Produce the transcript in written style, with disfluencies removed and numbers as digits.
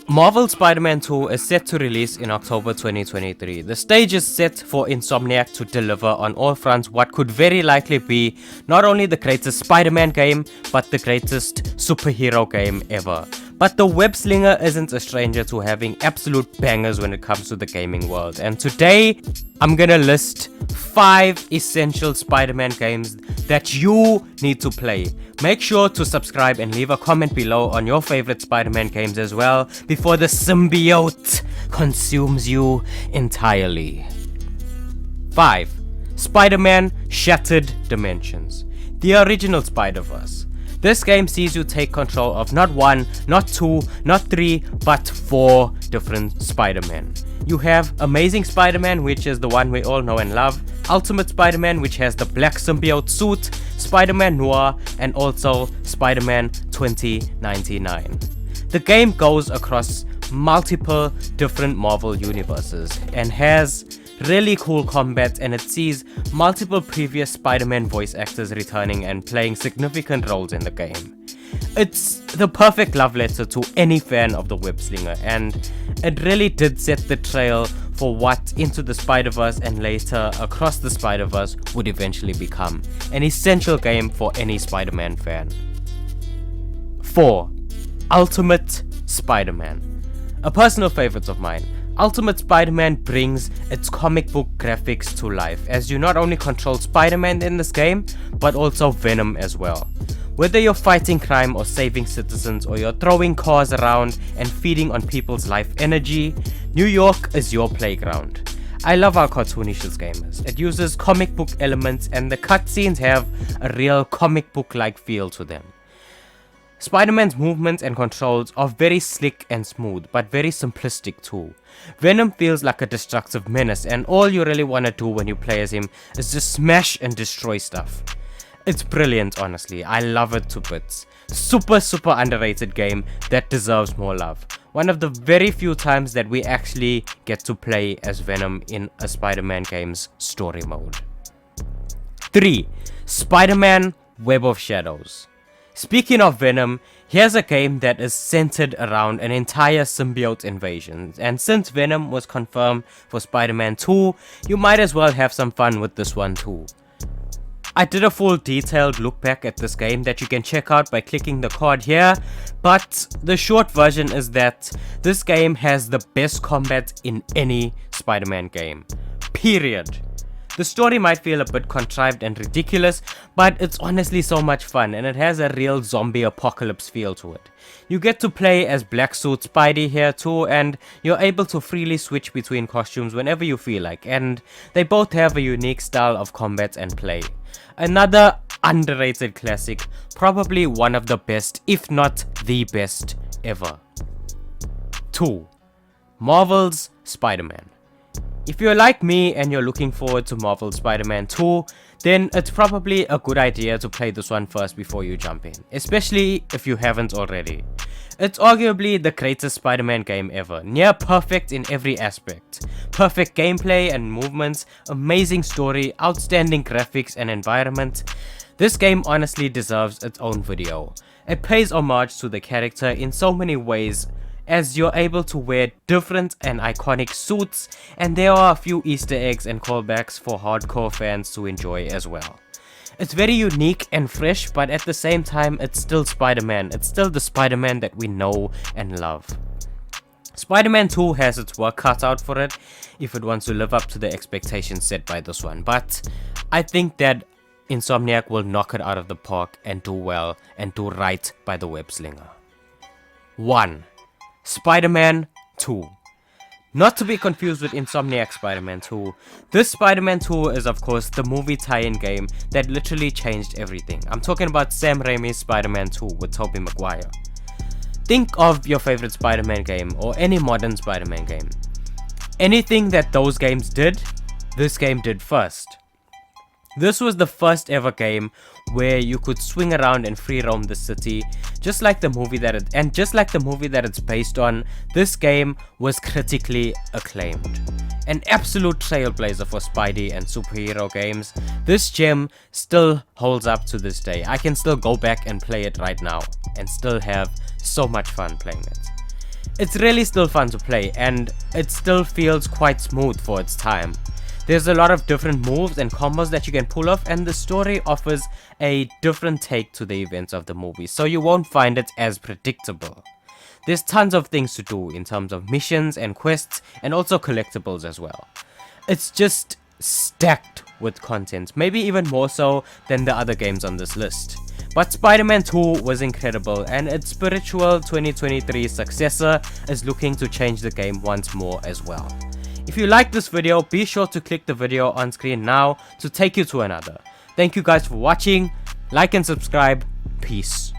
Marvel's Spider-Man 2 is set to release in October 2023. The stage is set for Insomniac to deliver on all fronts what could very likely be not only the greatest Spider-Man game, but the greatest superhero game ever. But the web slinger isn't a stranger to having absolute bangers when it comes to the gaming world. And today, I'm gonna list 5 essential Spider-Man games that you need to play. Make sure to subscribe and leave a comment below on your favorite Spider-Man games as well before the symbiote consumes you entirely. 5. Spider-Man Shattered Dimensions. The original SpiderVerse. This game sees you take control of not 1, not 2, not 3, but 4 different Spider-Man. You have Amazing Spider-Man, which is the one we all know and love, Ultimate Spider-Man, which has the black symbiote suit, Spider-Man Noir, and also Spider-Man 2099. The game goes across multiple different Marvel universes and has really cool combat, and it sees multiple previous Spider-Man voice actors returning and playing significant roles in the game. It's the perfect love letter to any fan of the web slinger, and it really did set the trail for what Into the Spider-Verse and later Across the Spider-Verse would eventually become. An essential game for any Spider-Man fan. 4. Ultimate Spider-Man. A personal favorite of mine. Ultimate Spider-Man brings its comic book graphics to life, as you not only control Spider-Man in this game, but also Venom as well. Whether you're fighting crime or saving citizens, or you're throwing cars around and feeding on people's life energy, New York is your playground. I love how cartoonish this game is. It uses comic book elements and the cutscenes have a real comic book-like feel to them. Spider-Man's movements and controls are very slick and smooth, but very simplistic too. Venom feels like a destructive menace, and all you really want to do when you play as him is just smash and destroy stuff. It's brilliant, honestly. I love it to bits. Super underrated game that deserves more love. One of the very few times that we actually get to play as Venom in a Spider-Man game's story mode. 3. Spider-Man Web of Shadows. Speaking of Venom, here's a game that is centered around an entire symbiote invasion, and since Venom was confirmed for Spider-Man 2, you might as well have some fun with this one too. I did a full detailed look back at this game that you can check out by clicking the card here, but the short version is that this game has the best combat in any Spider-Man game. Period. The story might feel a bit contrived and ridiculous, but it's honestly so much fun, and it has a real zombie apocalypse feel to it. You get to play as Black Suit Spidey here too, and you're able to freely switch between costumes whenever you feel like, and they both have a unique style of combat and play. Another underrated classic, probably one of the best, if not the best ever. 2. Marvel's Spider-Man. If you're like me and you're looking forward to Marvel's Spider-Man 2, then it's probably a good idea to play this one first before you jump in, especially if you haven't already. It's arguably the greatest Spider-Man game ever, near perfect in every aspect. Perfect gameplay and movements, amazing story, outstanding graphics and environment. This game honestly deserves its own video. It pays homage to the character in so many ways, as you're able to wear different and iconic suits, and there are a few Easter eggs and callbacks for hardcore fans to enjoy as well. It's very unique and fresh, but at the same time it's still Spider-Man. It's still the Spider-Man that we know and love. Spider-Man 2 has its work cut out for it if it wants to live up to the expectations set by this one, but I think that Insomniac will knock it out of the park and do well and do right by the web slinger. 1. Spider-Man 2. Not to be confused with Insomniac Spider-Man 2. This Spider-Man 2 is of course the movie tie-in game that literally changed everything. I'm talking about Sam Raimi's Spider-Man 2 with Tobey Maguire. Think of your favorite Spider-Man game or any modern Spider-Man game. Anything that those games did, this game did first. This was the first ever game where you could swing around and free roam the city, just like the movie that it's based on. This game was critically acclaimed. An absolute trailblazer for Spidey and superhero games. This gem still holds up to this day. I can still go back and play it right now and still have so much fun playing it. it's really still fun to play, and it still feels quite smooth for its time. There's a lot of different moves and combos that you can pull off, and the story offers a different take to the events of the movie, so you won't find it as predictable. There's tons of things to do in terms of missions and quests, and also collectibles as well. It's just stacked with content, maybe even more so than the other games on this list. But SpiderMan 2 was incredible, and its spiritual 2023 successor is looking to change the game once more as well. If you like this video, be sure to click the video on screen now to take you to another. Thank you guys for watching, like and subscribe, peace.